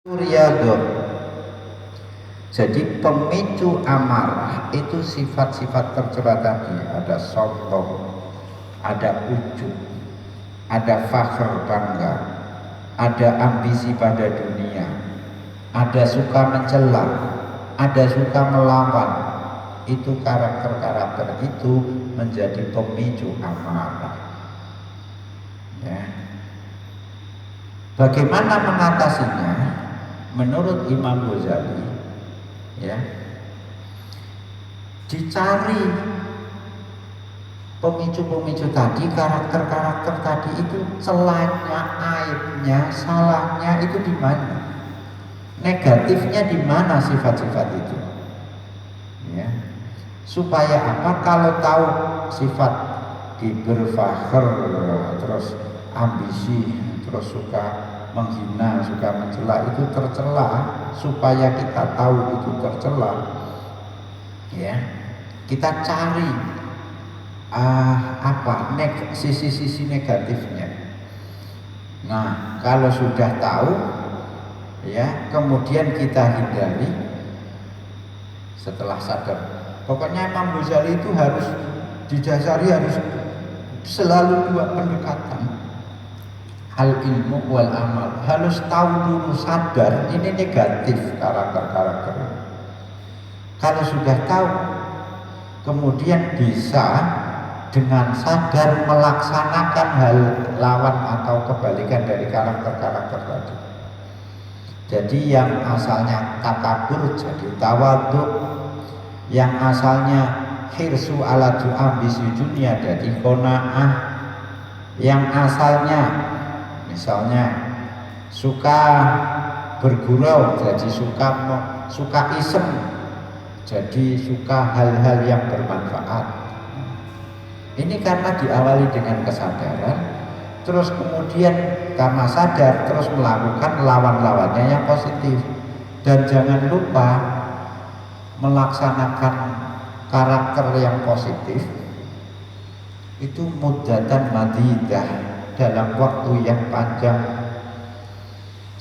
Riyadhah. Jadi pemicu amarah itu sifat-sifat tercela tadi, ada sombong, ada ujub, ada fakhr bangga, ada ambisi pada dunia, ada suka mencela, ada suka melawan. Itu karakter-karakter itu menjadi pemicu amarah. Ya. Bagaimana mengatasinya? Menurut Imam Ghazali, ya, dicari pemicu-pemicu tadi, karakter-karakter tadi itu celahnya, aibnya, salahnya itu di mana? Negatifnya di mana sifat-sifat itu? Ya. Supaya apa? Kalau tahu sifat kibir, fakhr, terus ambisi, terus suka menghina, suka mencela, itu tercela, supaya kita tahu itu tercela, ya, kita cari sisi-sisi negatifnya. Nah, kalau sudah tahu, ya, kemudian kita hindari setelah sadar. Pokoknya Imam Ghazali itu harus didasari, harus selalu dua pendekatan, al ilmu wal amal. Harus tahu dulu, sadar ini negatif karakter-karakter. Kalau sudah tahu, kemudian bisa dengan sadar melaksanakan hal lawan atau kebalikan dari karakter-karakter tadi. Jadi yang asalnya takabur jadi tawadhu, yang asalnya hirsu ala ambisi dunia jadi qanaah, yang asalnya misalnya suka bergurau jadi suka isem, jadi suka hal-hal yang bermanfaat. Ini karena diawali dengan kesadaran, terus kemudian karena sadar terus melakukan lawan-lawannya yang positif. Dan jangan lupa melaksanakan karakter yang positif itu muddatan madidah, dalam waktu yang panjang,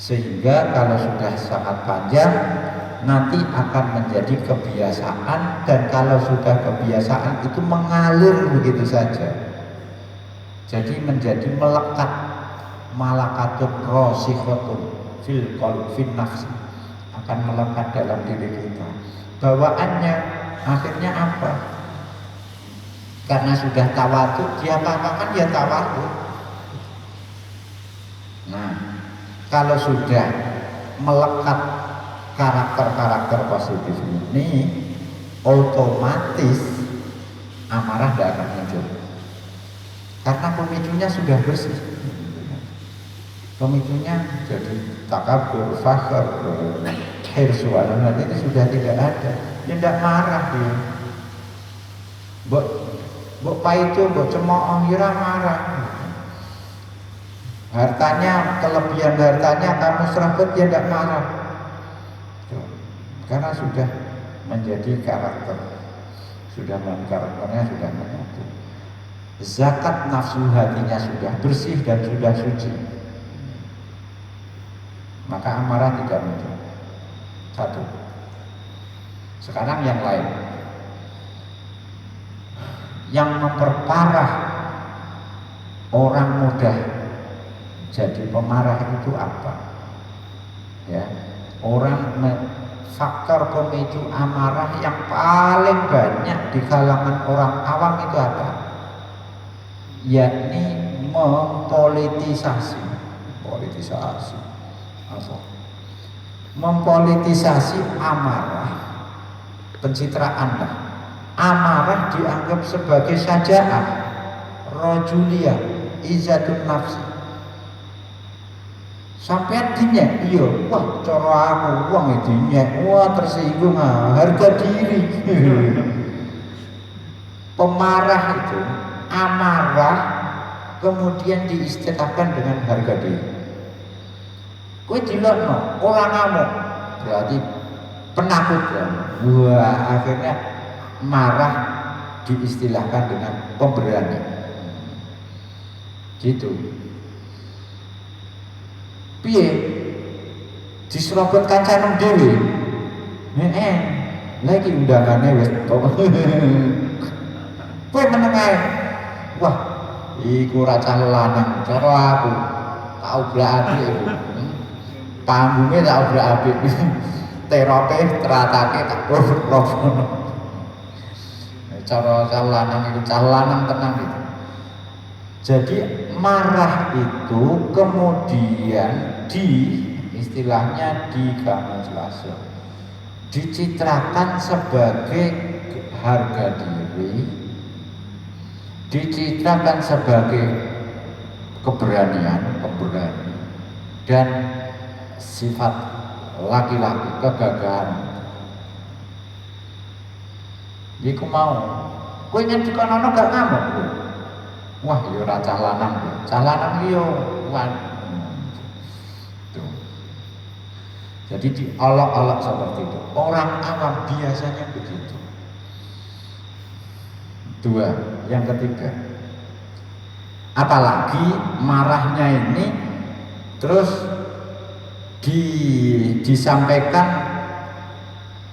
sehingga kalau sudah sangat panjang nanti akan menjadi kebiasaan, dan kalau sudah kebiasaan itu mengalir begitu saja, jadi menjadi melekat, malakatun rosikhatun fil qalbi nafsi, akan melekat dalam diri kita. Bawaannya akhirnya apa? Karena sudah tawadhu, dia apa-apakan ya tawadhu. Nah, kalau sudah melekat karakter-karakter positif ini, otomatis amarah tidak akan muncul, karena pemicunya sudah bersih. Pemicunya jadi takabur, fakhr, hirsu, itu sudah tidak ada. Dia tidak marah dia. Mbok paitu, mbok cemooh, ora marah. Hartanya, kelebihan hartanya kamu serabut, dia tidak marah. Karena sudah menjadi karakter, karakternya sudah menyatu. Zakat nafsu hatinya sudah bersih dan sudah suci, maka amarah tidak muncul. Satu. Sekarang yang lain, yang memperparah orang mudah jadi pemarah itu apa? Ya, faktor pemicu amarah yang paling banyak di kalangan orang awam itu apa? Yakni mempolitisasi. Apa? Mempolitisasi amarah, pencitraan lah. Amarah dianggap sebagai saja'ah, rojuliyah, izatun nafsi. Sampai dinyek, iya, wah cara aku uang dinyek, wah tersinggung, harga diri. Pemarah itu, amarah kemudian diistilahkan dengan harga diri. Kowe dilokno, ora ngamuk, berarti penakut ya. Wah, akhirnya marah diistilahkan dengan pemberani. Gitu. Piye? diserobot kancanem dhewe. Lagi undangannya wis tok. Kowe meneng ae. Wah, iku ra cah lanang cara aku. Tak obrak-abrik iku. Panggunge tak obrak-abrik. Terope teratake tak robono. Cara cah lanang iku cah lanang tenang itu. Jadi marah itu kemudian istilahnya di kamuflase, dicitrakan sebagai harga diri, dicitrakan sebagai keberanian, dan sifat laki-laki, kegagahan. Iku mau, kowe nyen dikono gak ngamuk. Wah, yo ora cah lanang yo jadi diolok-olok seperti itu. Orang awam biasanya begitu. Dua, yang ketiga, apalagi marahnya ini terus disampaikan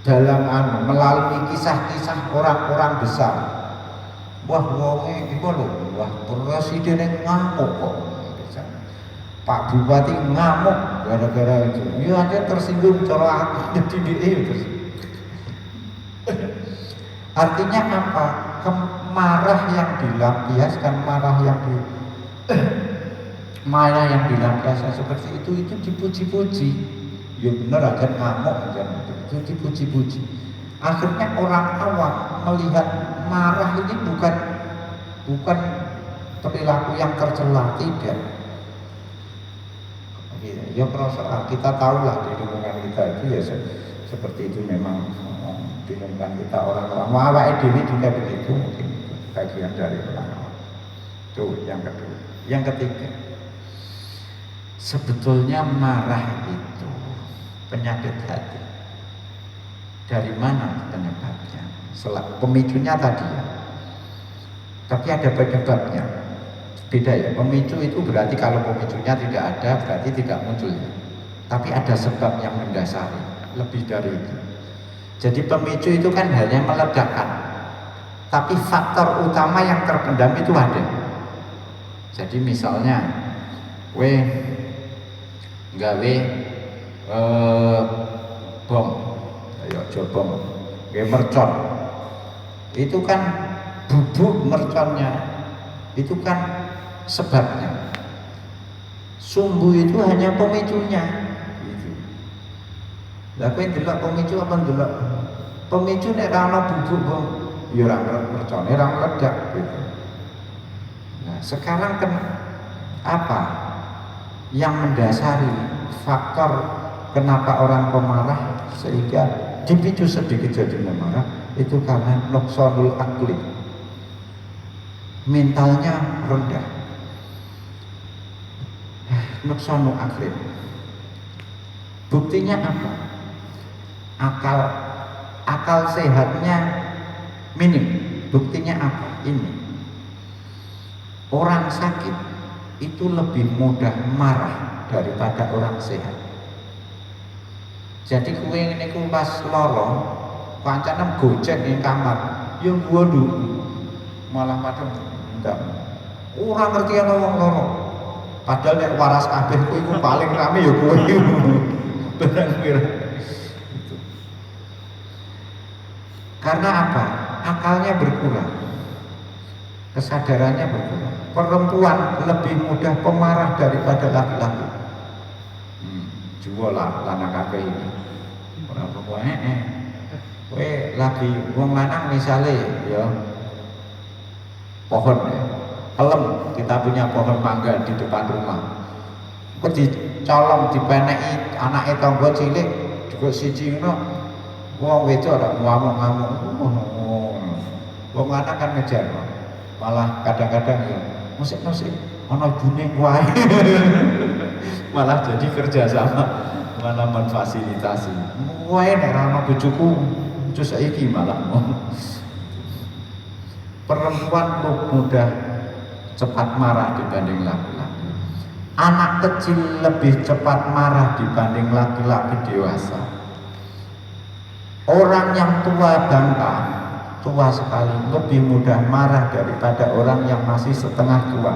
dalam melalui kisah-kisah orang-orang besar. Wah, wonge iku lho, wah presiden ngamuk kok. Pak Bupati ngamuk gara-gara itu. Ya aja tersinggung cara aku jadi terus. Artinya apa? Marah yang dilampiaskan, marah yang dilampiaskan seperti itu dipuji-puji. Ya benar aja ngamuk aja itu dipuji-puji. Akhirnya orang awam melihat marah ini bukan perilaku yang tercela, tidak. Ya perasaan kita tahulah di lingkungan kita itu ya seperti itu memang di lingkungan kita orang-orang awake dhewe juga begitu, mungkin itu bagian dari orang-orang. Itu yang kedua. Yang ketiga, sebetulnya marah itu penyakit hati. Dari mana penyebabnya? Pemicunya tadi ya. Tapi ada penyebabnya. Beda ya, pemicu itu berarti kalau pemicunya tidak ada berarti tidak muncul ya. Tapi ada sebab yang mendasari, lebih dari itu. Jadi pemicu itu kan hanya meledakkan, tapi faktor utama yang terpendam itu ada. Jadi misalnya gawe bom, ayo bom, mercon, itu kan bubuk merconnya, itu kan sebabnya. Sumbu itu hanya pemicunya gitu. Lah kowe ndelok pemicu apa ndelok pemicu nek ora ana bubuk bom ya ora mercone ora meledak gitu. Nah, sekarang kan apa yang mendasari faktor kenapa orang pemarah sehingga dipicu sedikit jadi marah itu karena nuqsanul akli, mentalnya rendah. Nuqsanul akli, buktinya apa? Akal sehatnya minim. Buktinya apa? Ini orang sakit itu lebih mudah marah daripada orang sehat. Jadi kowe niku pas lara, kancane gojek ning kamar, yo waduh malah padha ndak. Ora ngerti ana wong lara. Padahal nek waras kabeh kowe iku paling rame ya kowe. Bener-bener. Karena apa? Akalnya berkurang. Kesadarannya berkurang. Perempuan lebih mudah pemarah daripada laki-laki. Jual lah lanang kabeh ini. Ora apa-apa kowe lagi wong lanang misale ya pohon ya. Pelem, kita punya pohon mangga di depan rumah. Kok dicolong, dipeneki anake tangga cilik juga siji ngono. Wong wedok ora ngamuk-ngamuk. Wong lanang kan ngejar. Malah kadang-kadang ya musik-musik ana ibune wae. Malah jadi kerja sama, malah memfasilitasi. Wae nek ana bojoku cus saiki malah. Perempuan mudah cepat marah dibanding laki-laki. anak kecil lebih cepat marah dibanding laki-laki dewasa. Orang yang tua bangka, tua sekali, lebih mudah marah daripada orang yang masih setengah tua.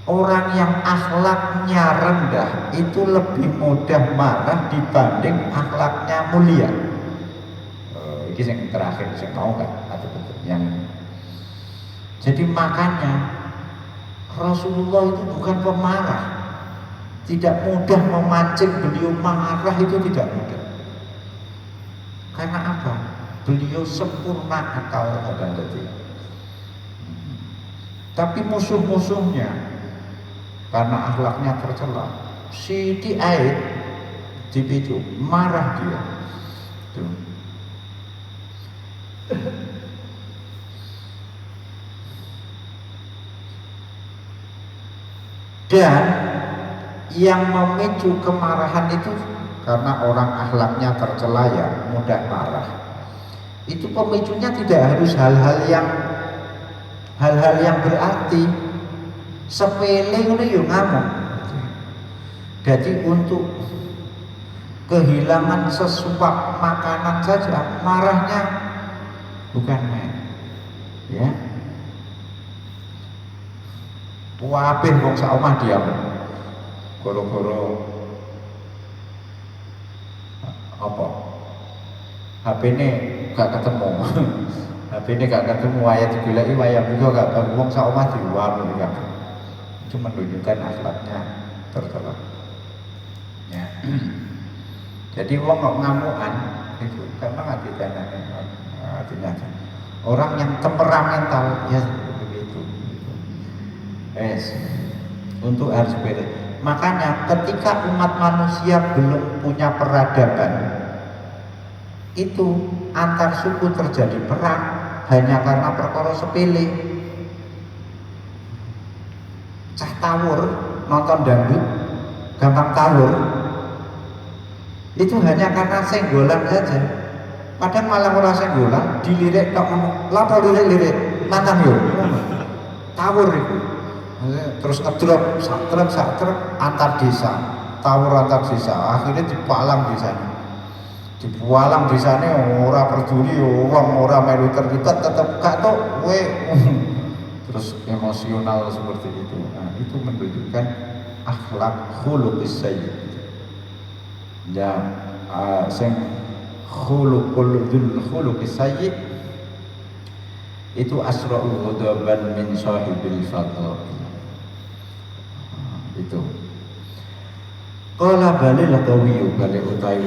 Orang yang akhlaknya rendah itu lebih mudah marah dibanding akhlaknya mulia. Ini yang terakhir, saya mau kan? Atau yang ini. Jadi makanya Rasulullah itu bukan pemarah, tidak mudah memancing beliau marah, itu tidak mudah. Karena apa? Beliau sempurna akal dan hati. Tapi musuh-musuhnya karena akhlaknya tercela, Siti Aid dipicu, marah dia. Tuh. Dan yang memicu kemarahan itu karena orang akhlaknya tercela ya mudah marah. Itu pemicunya tidak harus hal-hal yang berarti. Sepele ngono yo ngamuk. Jadi untuk kehilangan sesuap makanan saja marahnya bukan main. Ya. Wabeh wong sak omah diam. Goro-goro apa? HP ini gak ketemu. HP ini gak ketemu, wayah digoleki wayah juga gak ketemu, wong sak omah diwamu ya. Itu menunjukkan akhlaknya tercela. Ya. Jadi wong kok ngamukan itu karena artinya orang yang temperamental ya begitu. Untuk harus beda. Makanya ketika umat manusia belum punya peradaban, itu antar suku terjadi perang hanya karena perkara sepele. Cah tawur nonton dangdut gampang tawur, itu hanya karena senggolan saja. Padahal malah orang senggolan dilirik tak ngomong lapor lirik mantan yo tawur itu. Terus ngedrop sak truk antar desa, tawur antar desa, akhirnya dipalang di sana. Dipalang di sana ora peduli wong ora melu terlibat tetap gak tok we. Terus emosional seperti itu. Nah, itu menunjukkan akhlak khuluqis sayyi. Ya, sing khuluqis sayyi itu asra'ul ghadaban min sahibil fadl. Itu qala balil qawiyu balik utai